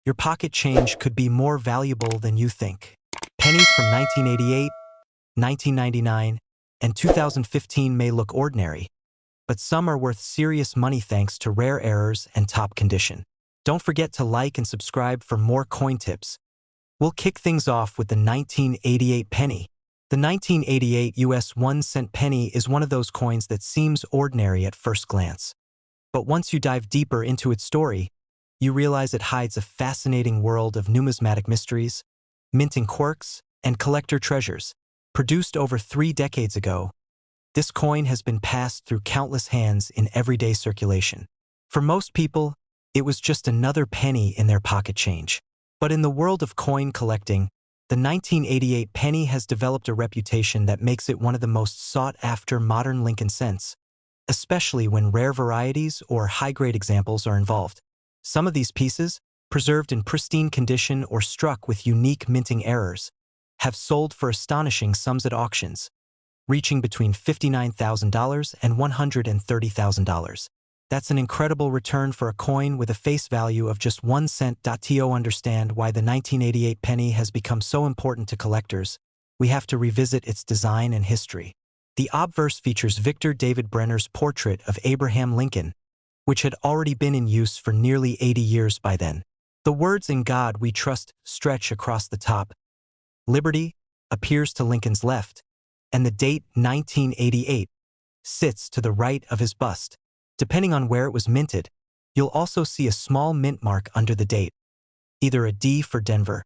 your pocket change could be more valuable than you think. Pennies from 1988, 1999, and 2015 may look ordinary, but some are worth serious money thanks to rare errors and top condition. Don't forget to like and subscribe for more coin tips. We'll kick things off with the 1988 penny. The 1988 US 1-cent penny is one of those coins that seems ordinary at first glance. But once you dive deeper into its story, you realize it hides a fascinating world of numismatic mysteries, minting quirks, and collector treasures. Produced over 3 decades ago, this coin has been passed through countless hands in everyday circulation. For most people, it was just another penny in their pocket change. But in the world of coin collecting, the 1988 penny has developed a reputation that makes it one of the most sought-after modern Lincoln cents, especially when rare varieties or high-grade examples are involved. Some of these pieces, preserved in pristine condition or struck with unique minting errors, have sold for astonishing sums at auctions, reaching between $59,000 and $130,000. That's an incredible return for a coin with a face value of just 1 cent. To understand why the 1988 penny has become so important to collectors, we have to revisit its design and history. The obverse features Victor David Brenner's portrait of Abraham Lincoln, which had already been in use for nearly 80 years by then. The words "In God We Trust" stretch across the top. Liberty appears to Lincoln's left, and the date 1988 sits to the right of his bust. Depending on where it was minted, you'll also see a small mint mark under the date, either a D for Denver,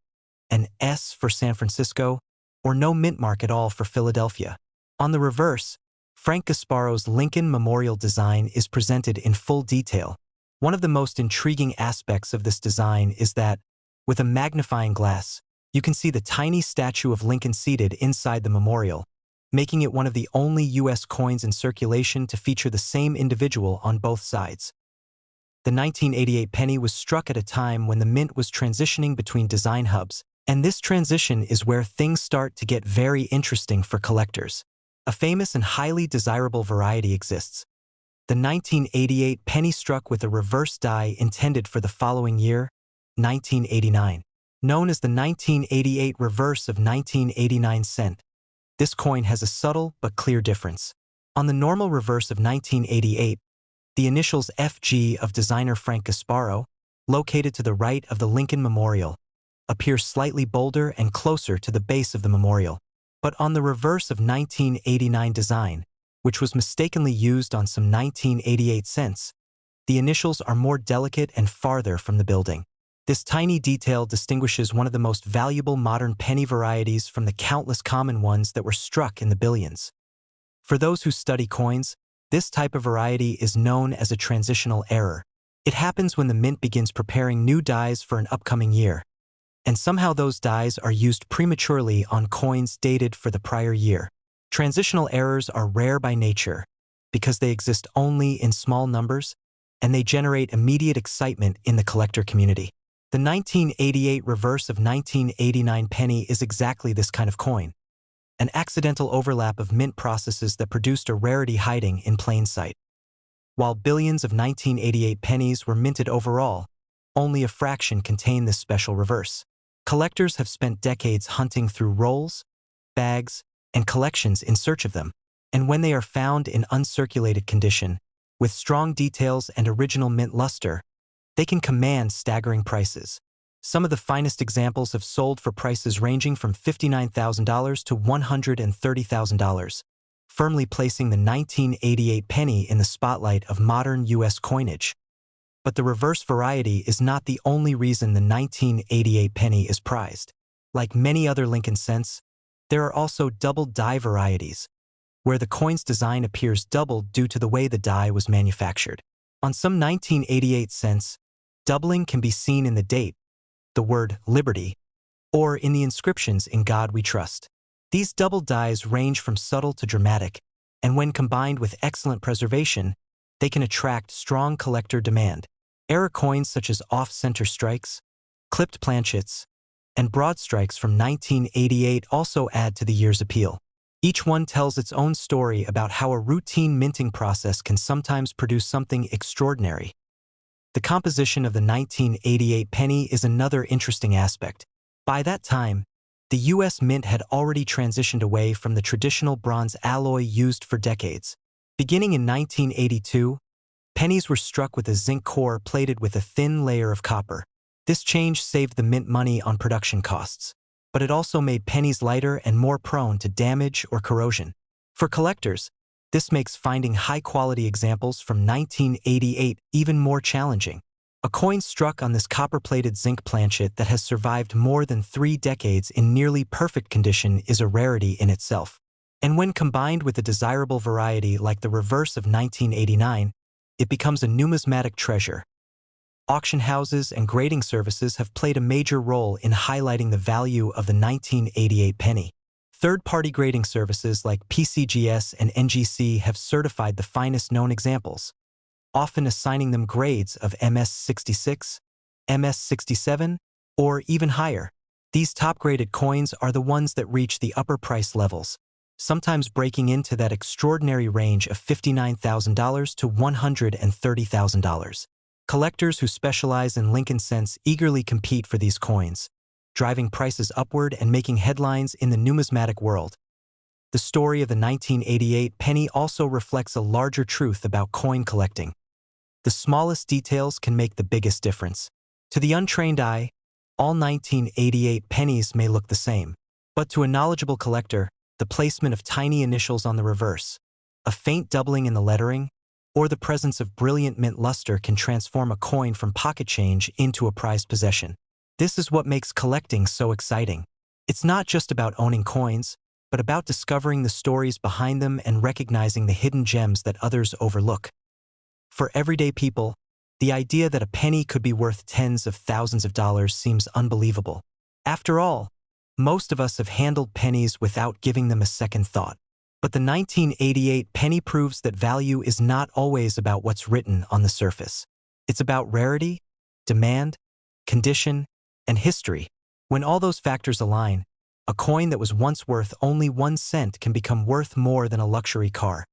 an S for San Francisco, or no mint mark at all for Philadelphia. On the reverse, Frank Gasparo's Lincoln Memorial design is presented in full detail. One of the most intriguing aspects of this design is that, with a magnifying glass, you can see the tiny statue of Lincoln seated inside the memorial, making it one of the only U.S. coins in circulation to feature the same individual on both sides. The 1988 penny was struck at a time when the mint was transitioning between design hubs, and this transition is where things start to get very interesting for collectors. A famous and highly desirable variety exists. The 1988 penny struck with a reverse die intended for the following year, 1989. Known as the 1988 reverse of 1989 cent. This coin has a subtle but clear difference. On the normal reverse of 1988, the initials FG of designer Frank Gasparo, located to the right of the Lincoln Memorial, appear slightly bolder and closer to the base of the memorial. But on the reverse of 1989 design, which was mistakenly used on some 1988 cents, the initials are more delicate and farther from the building. This tiny detail distinguishes one of the most valuable modern penny varieties from the countless common ones that were struck in the billions. For those who study coins, this type of variety is known as a transitional error. It happens when the mint begins preparing new dies for an upcoming year, and somehow those dies are used prematurely on coins dated for the prior year. Transitional errors are rare by nature because they exist only in small numbers, and they generate immediate excitement in the collector community. The 1988 reverse of 1989 penny is exactly this kind of coin, an accidental overlap of mint processes that produced a rarity hiding in plain sight. While billions of 1988 pennies were minted overall, only a fraction contain this special reverse. Collectors have spent decades hunting through rolls, bags, and collections in search of them, and when they are found in uncirculated condition, with strong details and original mint luster, they can command staggering prices. Some of the finest examples have sold for prices ranging from $59,000 to $130,000, firmly placing the 1988 penny in the spotlight of modern U.S. coinage. But the reverse variety is not the only reason the 1988 penny is prized. Like many other Lincoln cents, there are also double die varieties, where the coin's design appears doubled due to the way the die was manufactured. On some 1988 cents, doubling can be seen in the date, the word liberty, or in the inscriptions "In God We Trust." These double dies range from subtle to dramatic, and when combined with excellent preservation, they can attract strong collector demand. Error coins such as off-center strikes, clipped planchets, and broad strikes from 1988 also add to the year's appeal. Each one tells its own story about how a routine minting process can sometimes produce something extraordinary. The composition of the 1988 penny is another interesting aspect. By that time, the U.S. Mint had already transitioned away from the traditional bronze alloy used for decades. Beginning in 1982, pennies were struck with a zinc core plated with a thin layer of copper. This change saved the mint money on production costs, but it also made pennies lighter and more prone to damage or corrosion. For collectors, this makes finding high-quality examples from 1988 even more challenging. A coin struck on this copper-plated zinc planchet that has survived more than 3 decades in nearly perfect condition is a rarity in itself. And when combined with a desirable variety like the reverse of 1989, it becomes a numismatic treasure. Auction houses and grading services have played a major role in highlighting the value of the 1988 penny. Third-party grading services like PCGS and NGC have certified the finest known examples, often assigning them grades of MS66, MS67, or even higher. These top-graded coins are the ones that reach the upper price levels, sometimes breaking into that extraordinary range of $59,000 to $130,000. Collectors who specialize in Lincoln cents eagerly compete for these coins, driving prices upward and making headlines in the numismatic world. The story of the 1988 penny also reflects a larger truth about coin collecting. The smallest details can make the biggest difference. To the untrained eye, all 1988 pennies may look the same, but to a knowledgeable collector, the placement of tiny initials on the reverse, a faint doubling in the lettering, or the presence of brilliant mint luster can transform a coin from pocket change into a prized possession. This is what makes collecting so exciting. It's not just about owning coins, but about discovering the stories behind them and recognizing the hidden gems that others overlook. For everyday people, the idea that a penny could be worth tens of thousands of dollars seems unbelievable. After all, most of us have handled pennies without giving them a second thought. But the 1988 penny proves that value is not always about what's written on the surface. It's about rarity, demand, condition, and history. When all those factors align, a coin that was once worth only 1 cent can become worth more than a luxury car.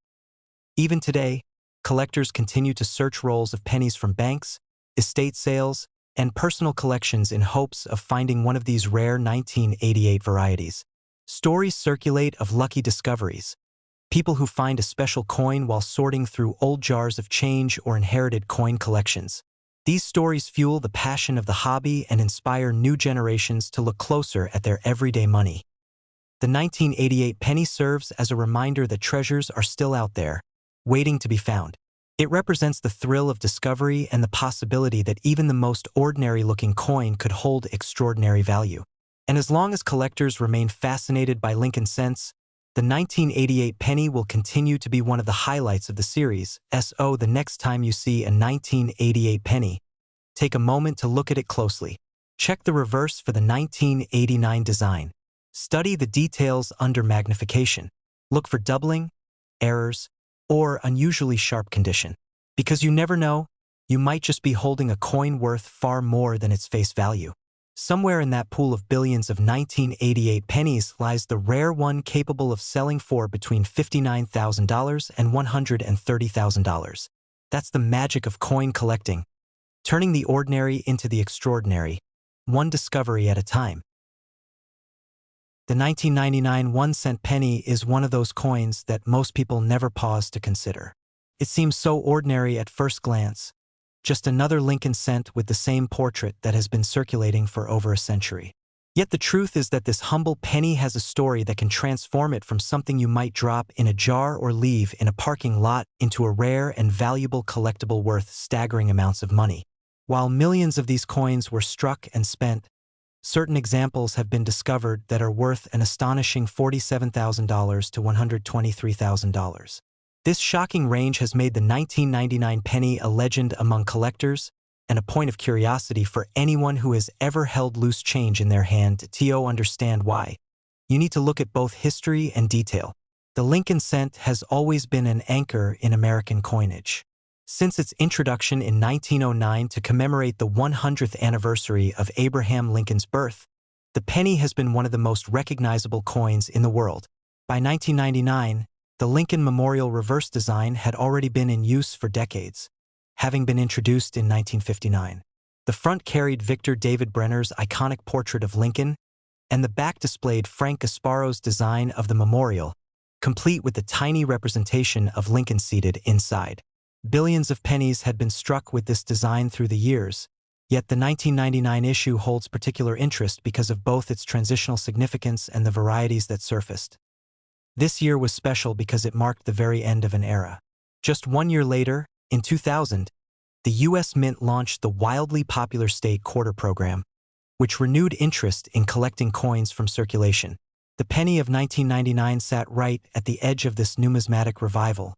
Even today, collectors continue to search rolls of pennies from banks, estate sales, and personal collections in hopes of finding one of these rare 1988 varieties. Stories circulate of lucky discoveries, people who find a special coin while sorting through old jars of change or inherited coin collections. These stories fuel the passion of the hobby and inspire new generations to look closer at their everyday money. The 1988 penny serves as a reminder that treasures are still out there, waiting to be found. It represents the thrill of discovery and the possibility that even the most ordinary-looking coin could hold extraordinary value. And as long as collectors remain fascinated by Lincoln cents, the 1988 penny will continue to be one of the highlights of the series. So the next time you see a 1988 penny, take a moment to look at it closely. Check the reverse for the 1989 design. Study the details under magnification. Look for doubling, errors, or unusually sharp condition. Because you never know, you might just be holding a coin worth far more than its face value. Somewhere in that pool of billions of 1988 pennies lies the rare one capable of selling for between $59,000 and $130,000. That's the magic of coin collecting, turning the ordinary into the extraordinary, one discovery at a time. The 1999 1-cent penny is one of those coins that most people never pause to consider. It seems so ordinary at first glance, just another Lincoln cent with the same portrait that has been circulating for over a century. Yet the truth is that this humble penny has a story that can transform it from something you might drop in a jar or leave in a parking lot into a rare and valuable collectible worth staggering amounts of money. While millions of these coins were struck and spent, certain examples have been discovered that are worth an astonishing $47,000 to $123,000. This shocking range has made the 1999 penny a legend among collectors and a point of curiosity for anyone who has ever held loose change in their hand to understand why. You need to look at both history and detail. The Lincoln cent has always been an anchor in American coinage. Since its introduction in 1909 to commemorate the 100th anniversary of Abraham Lincoln's birth, the penny has been one of the most recognizable coins in the world. By 1999, the Lincoln Memorial reverse design had already been in use for decades. having been introduced in 1959. The front carried Victor David Brenner's iconic portrait of Lincoln, and the back displayed Frank Gasparo's design of the memorial, complete with the tiny representation of Lincoln seated inside. Billions of pennies had been struck with this design through the years, yet the 1999 issue holds particular interest because of both its transitional significance and the varieties that surfaced. This year was special because it marked the very end of an era. Just 1 year later, in 2000, the U.S. Mint launched the wildly popular state quarter program, which renewed interest in collecting coins from circulation. The penny of 1999 sat right at the edge of this numismatic revival,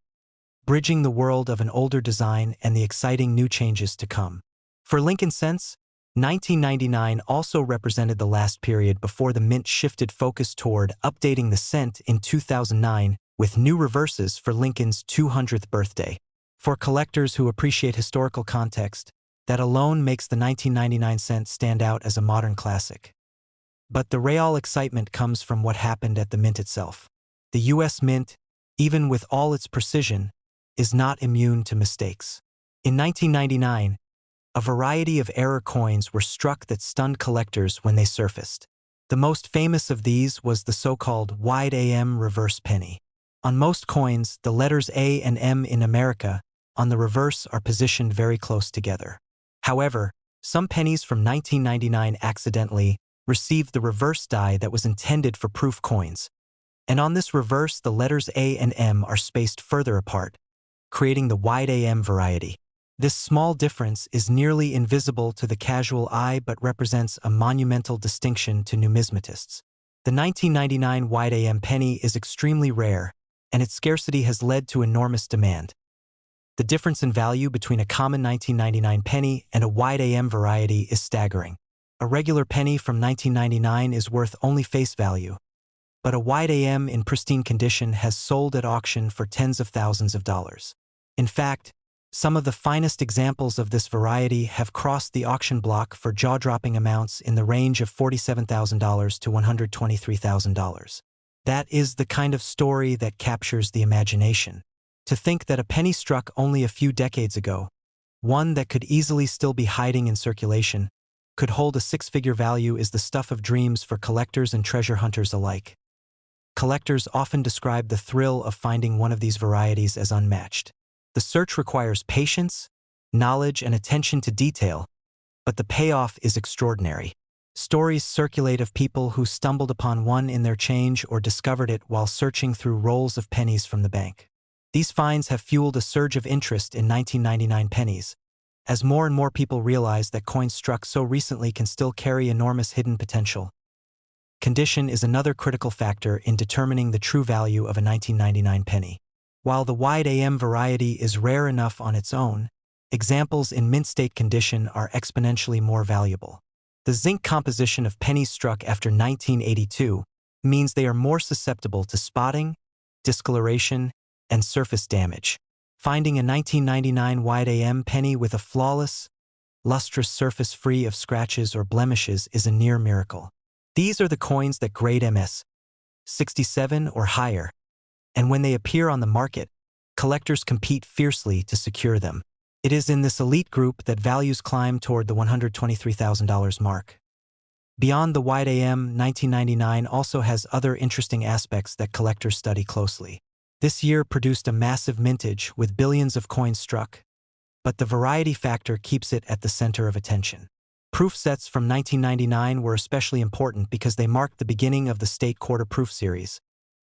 bridging the world of an older design and the exciting new changes to come. For Lincoln cents, 1999 also represented the last period before the Mint shifted focus toward updating the cent in 2009 with new reverses for Lincoln's 200th birthday. For collectors who appreciate historical context, that alone makes the 1999 cent stand out as a modern classic. But the real excitement comes from what happened at the Mint itself. The U.S. Mint, even with all its precision, is not immune to mistakes. In 1999, a variety of error coins were struck that stunned collectors when they surfaced. The most famous of these was the so-called wide AM reverse penny. On most coins, the letters A and M in America on the reverse are positioned very close together. However, some pennies from 1999 accidentally received the reverse die that was intended for proof coins, and on this reverse the letters A and M are spaced further apart, creating the wide AM variety. This small difference is nearly invisible to the casual eye but represents a monumental distinction to numismatists. The 1999 wide AM penny is extremely rare, and its scarcity has led to enormous demand. The difference in value between a common 1999 penny and a wide AM variety is staggering. A regular penny from 1999 is worth only face value, but a wide AM in pristine condition has sold at auction for tens of thousands of dollars. In fact, some of the finest examples of this variety have crossed the auction block for jaw-dropping amounts in the range of $47,000 to $123,000. That is the kind of story that captures the imagination. To think that a penny struck only a few decades ago, one that could easily still be hiding in circulation, could hold a six-figure value is the stuff of dreams for collectors and treasure hunters alike. Collectors often describe the thrill of finding one of these varieties as unmatched. The search requires patience, knowledge, and attention to detail, but the payoff is extraordinary. Stories circulate of people who stumbled upon one in their change or discovered it while searching through rolls of pennies from the bank. These finds have fueled a surge of interest in 1999 pennies, as more and more people realize that coins struck so recently can still carry enormous hidden potential. Condition is another critical factor in determining the true value of a 1999 penny. While the wide AM variety is rare enough on its own, examples in mint state condition are exponentially more valuable. The zinc composition of pennies struck after 1982 means they are more susceptible to spotting, discoloration, and surface damage. Finding a 1999 wide AM penny with a flawless, lustrous surface free of scratches or blemishes is a near miracle. These are the coins that grade MS 67 or higher, and when they appear on the market, collectors compete fiercely to secure them. It is in this elite group that values climb toward the $123,000 mark. Beyond the wide AM, 1999 also has other interesting aspects that collectors study closely. This year produced a massive mintage with billions of coins struck, but the variety factor keeps it at the center of attention. Proof sets from 1999 were especially important because they marked the beginning of the state quarter proof series,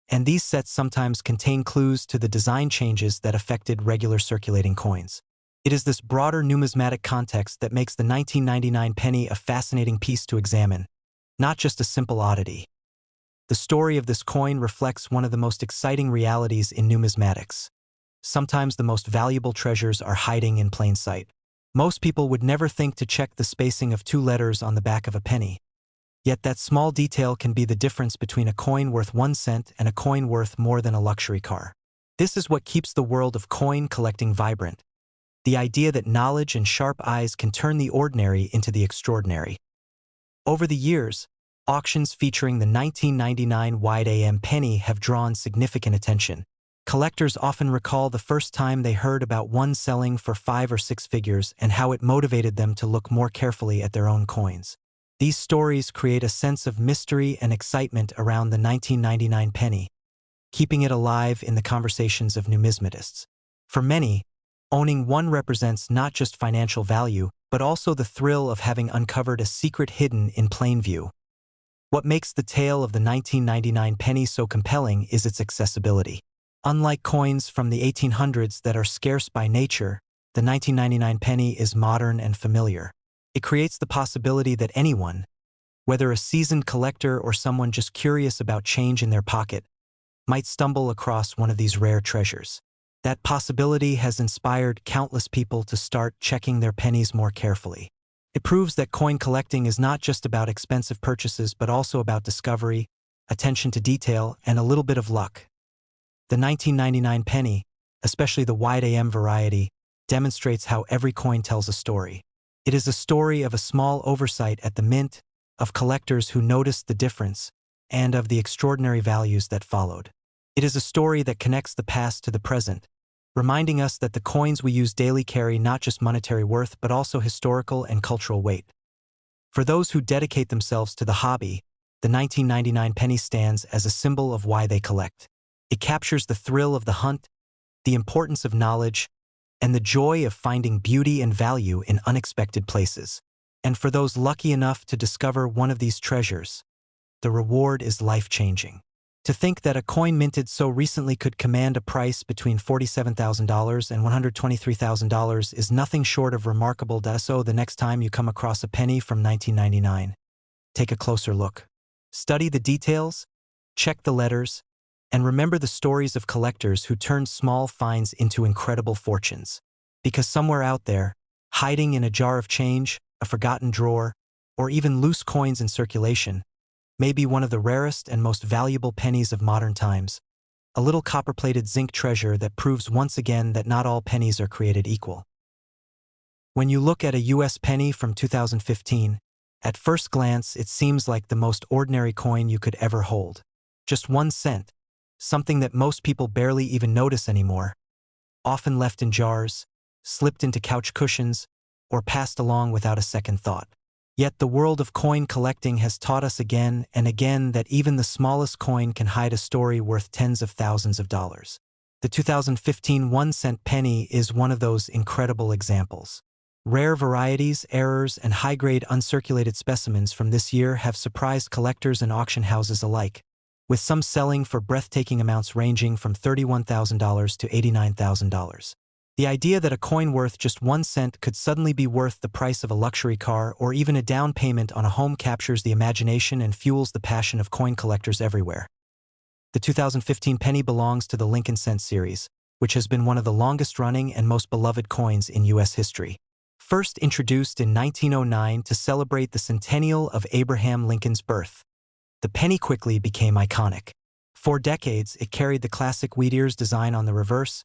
and these sets sometimes contain clues to the design changes that affected regular circulating coins. It is this broader numismatic context that makes the 1999 penny a fascinating piece to examine, not just a simple oddity. The story of this coin reflects one of the most exciting realities in numismatics. Sometimes the most valuable treasures are hiding in plain sight. Most people would never think to check the spacing of two letters on the back of a penny. Yet that small detail can be the difference between a coin worth 1 cent and a coin worth more than a luxury car. This is what keeps the world of coin collecting vibrant. The idea that knowledge and sharp eyes can turn the ordinary into the extraordinary. Over the years, auctions featuring the 1999 wide AM penny have drawn significant attention. Collectors often recall the first time they heard about one selling for 5 or 6 figures and how it motivated them to look more carefully at their own coins. These stories create a sense of mystery and excitement around the 1999 penny, keeping it alive in the conversations of numismatists. For many, owning one represents not just financial value, but also the thrill of having uncovered a secret hidden in plain view. What makes the tale of the 1999 penny so compelling is its accessibility. Unlike coins from the 1800s that are scarce by nature, the 1999 penny is modern and familiar. It creates the possibility that anyone, whether a seasoned collector or someone just curious about change in their pocket, might stumble across one of these rare treasures. That possibility has inspired countless people to start checking their pennies more carefully. It proves that coin collecting is not just about expensive purchases but also about discovery, attention to detail, and a little bit of luck. The 1999 penny, especially the wide AM variety, demonstrates how every coin tells a story. It is a story of a small oversight at the mint, of collectors who noticed the difference, and of the extraordinary values that followed. It is a story that connects the past to the present, reminding us that the coins we use daily carry not just monetary worth but also historical and cultural weight. For those who dedicate themselves to the hobby, the 1999 penny stands as a symbol of why they collect. It captures the thrill of the hunt, the importance of knowledge, and the joy of finding beauty and value in unexpected places. And for those lucky enough to discover one of these treasures, the reward is life-changing. To think that a coin minted so recently could command a price between $47,000 and $123,000 is nothing short of remarkable. So the next time you come across a penny from 1999, take a closer look. Study the details, check the letters, and remember the stories of collectors who turned small finds into incredible fortunes. Because somewhere out there, hiding in a jar of change, a forgotten drawer, or even loose coins in circulation, may be one of the rarest and most valuable pennies of modern times, a little copper-plated zinc treasure that proves once again that not all pennies are created equal. When you look at a US penny from 2015, at first glance it seems like the most ordinary coin you could ever hold. Just 1 cent, something that most people barely even notice anymore, often left in jars, slipped into couch cushions, or passed along without a second thought. Yet the world of coin collecting has taught us again and again that even the smallest coin can hide a story worth tens of thousands of dollars. The 2015 1-cent penny is one of those incredible examples. Rare varieties, errors, and high-grade uncirculated specimens from this year have surprised collectors and auction houses alike, with some selling for breathtaking amounts ranging from $31,000 to $89,000. The idea that a coin worth just 1 cent could suddenly be worth the price of a luxury car or even a down payment on a home captures the imagination and fuels the passion of coin collectors everywhere. The 2015 penny belongs to the Lincoln Cent series, which has been one of the longest-running and most beloved coins in U.S. history. First introduced in 1909 to celebrate the centennial of Abraham Lincoln's birth, the penny quickly became iconic. For decades, it carried the classic wheat ears design on the reverse,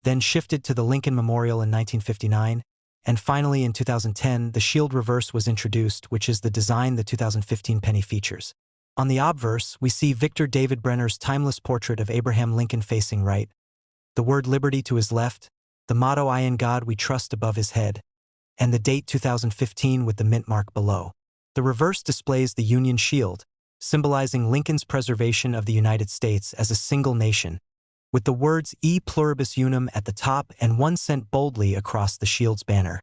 then shifted to the Lincoln Memorial in 1959, and finally in 2010 the shield reverse was introduced, which is the design the 2015 penny features. On the obverse, we see Victor David Brenner's timeless portrait of Abraham Lincoln facing right, the word liberty to his left, the motto "I in God we trust" above his head, and the date 2015 with the mint mark below. The reverse displays the Union shield, symbolizing Lincoln's preservation of the United States as a single nation, with the words E pluribus unum at the top and 1 cent boldly across the shield's banner.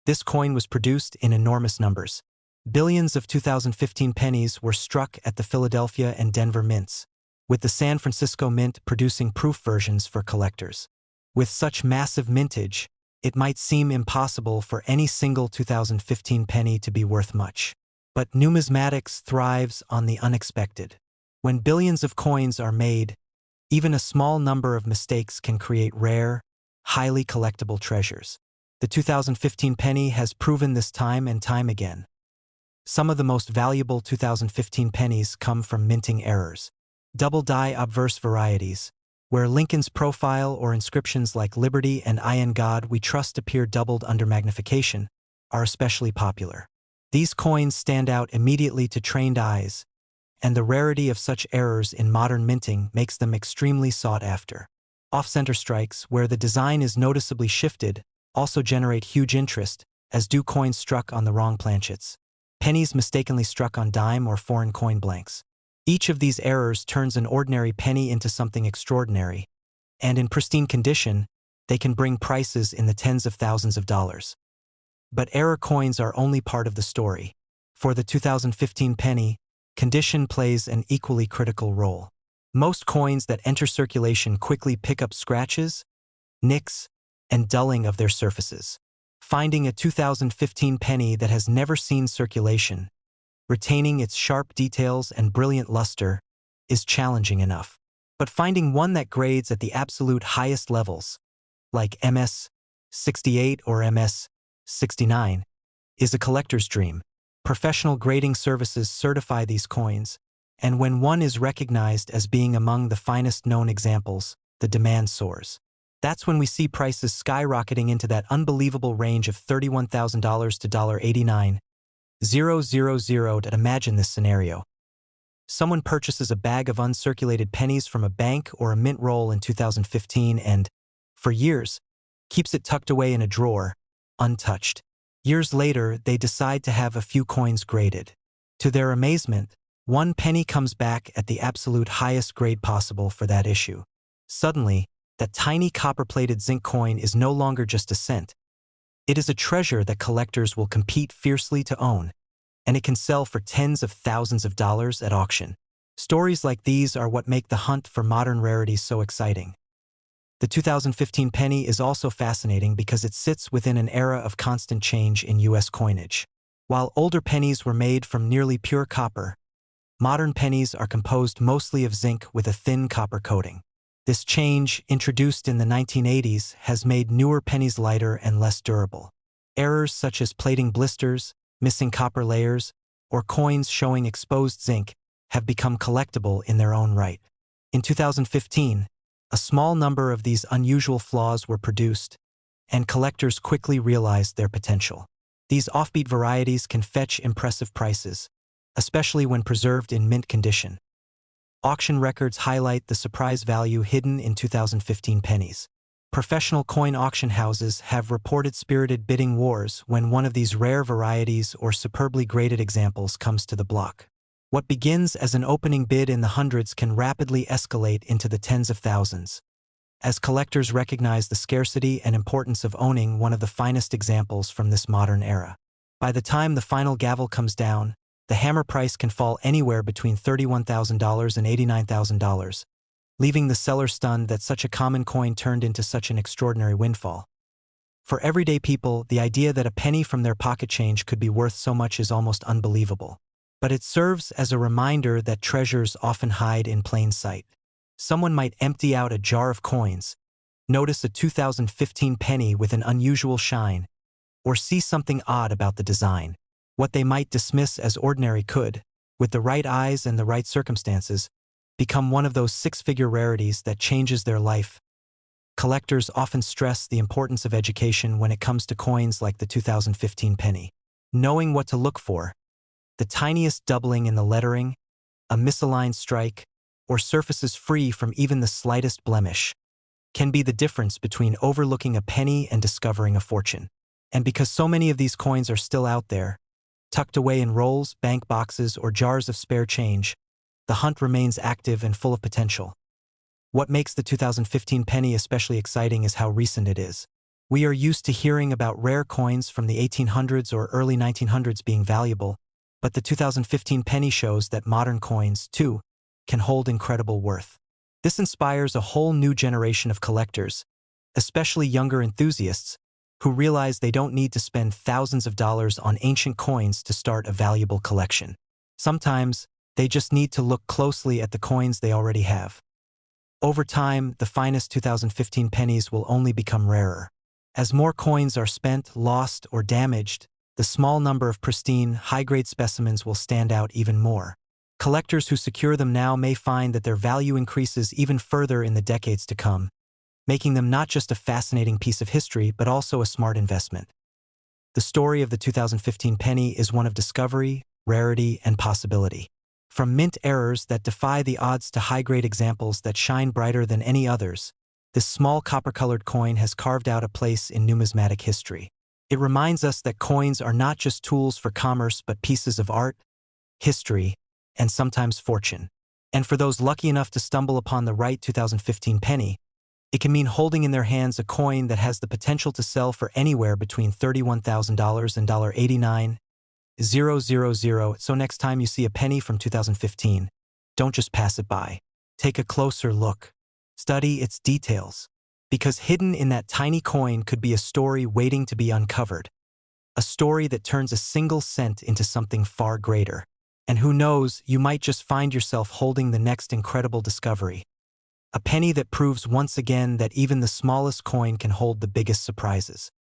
This coin was produced in enormous numbers. Billions of 2015 pennies were struck at the Philadelphia and Denver mints, with the San Francisco Mint producing proof versions for collectors. With such massive mintage, it might seem impossible for any single 2015 penny to be worth much. But numismatics thrives on the unexpected. When billions of coins are made, even a small number of mistakes can create rare, highly collectible treasures. The 2015 penny has proven this time and time again. Some of the most valuable 2015 pennies come from minting errors. Double die obverse varieties, where Lincoln's profile or inscriptions like Liberty and I in God we trust appear doubled under magnification, are especially popular. These coins stand out immediately to trained eyes, and the rarity of such errors in modern minting makes them extremely sought after. Off-center strikes, where the design is noticeably shifted, also generate huge interest, as do coins struck on the wrong planchets. Pennies mistakenly struck on dime or foreign coin blanks. Each of these errors turns an ordinary penny into something extraordinary, and in pristine condition, they can bring prices in the tens of thousands of dollars. But error coins are only part of the story. For the 2015 penny, condition plays an equally critical role. Most coins that enter circulation quickly pick up scratches, nicks, and dulling of their surfaces. Finding a 2015 penny that has never seen circulation, retaining its sharp details and brilliant luster, is challenging enough. But finding one that grades at the absolute highest levels, like MS-68 or MS-69, is a collector's dream. Professional grading services certify these coins, and when one is recognized as being among the finest known examples, the demand soars. That's when we see prices skyrocketing into that unbelievable range of $31,000 to $89,000. Imagine this scenario. Someone purchases a bag of uncirculated pennies from a bank or a mint roll in 2015 and, for years, keeps it tucked away in a drawer, untouched. Years later, they decide to have a few coins graded. To their amazement, one penny comes back at the absolute highest grade possible for that issue. Suddenly, that tiny copper-plated zinc coin is no longer just a cent. It is a treasure that collectors will compete fiercely to own, and it can sell for tens of thousands of dollars at auction. Stories like these are what make the hunt for modern rarities so exciting. The 2015 penny is also fascinating because it sits within an era of constant change in U.S. coinage. While older pennies were made from nearly pure copper, modern pennies are composed mostly of zinc with a thin copper coating. This change, introduced in the 1980s, has made newer pennies lighter and less durable. Errors such as plating blisters, missing copper layers, or coins showing exposed zinc have become collectible in their own right. In 2015, a small number of these unusual flaws were produced, and collectors quickly realized their potential. These offbeat varieties can fetch impressive prices, especially when preserved in mint condition. Auction records highlight the surprise value hidden in 2015 pennies. Professional coin auction houses have reported spirited bidding wars when one of these rare varieties or superbly graded examples comes to the block. What begins as an opening bid in the hundreds can rapidly escalate into the tens of thousands, as collectors recognize the scarcity and importance of owning one of the finest examples from this modern era. By the time the final gavel comes down, the hammer price can fall anywhere between $31,000 and $89,000, leaving the seller stunned that such a common coin turned into such an extraordinary windfall. For everyday people, the idea that a penny from their pocket change could be worth so much is almost unbelievable. But it serves as a reminder that treasures often hide in plain sight. Someone might empty out a jar of coins, notice a 2015 penny with an unusual shine, or see something odd about the design. What they might dismiss as ordinary could, with the right eyes and the right circumstances, become one of those six-figure rarities that changes their life. Collectors often stress the importance of education when it comes to coins like the 2015 penny. Knowing what to look for, the tiniest doubling in the lettering, a misaligned strike, or surfaces free from even the slightest blemish, can be the difference between overlooking a penny and discovering a fortune. And because so many of these coins are still out there, tucked away in rolls, bank boxes, or jars of spare change, the hunt remains active and full of potential. What makes the 2015 penny especially exciting is how recent it is. We are used to hearing about rare coins from the 1800s or early 1900s being valuable, but the 2015 penny shows that modern coins, too, can hold incredible worth. This inspires a whole new generation of collectors, especially younger enthusiasts, who realize they don't need to spend thousands of dollars on ancient coins to start a valuable collection. Sometimes, they just need to look closely at the coins they already have. Over time, the finest 2015 pennies will only become rarer. As more coins are spent, lost, or damaged, the small number of pristine, high-grade specimens will stand out even more. Collectors who secure them now may find that their value increases even further in the decades to come, making them not just a fascinating piece of history but also a smart investment. The story of the 2015 penny is one of discovery, rarity, and possibility. From mint errors that defy the odds to high-grade examples that shine brighter than any others, This small copper-colored coin has carved out a place in numismatic history. It reminds us that coins are not just tools for commerce but pieces of art, history, and sometimes fortune. And for those lucky enough to stumble upon the right 2015 penny, it can mean holding in their hands a coin that has the potential to sell for anywhere between $31,000 and $89,000. So next time you see a penny from 2015, don't just pass it by. Take a closer look. Study its details. Because hidden in that tiny coin could be a story waiting to be uncovered. A story that turns a single cent into something far greater. And who knows, you might just find yourself holding the next incredible discovery. A penny that proves once again that even the smallest coin can hold the biggest surprises.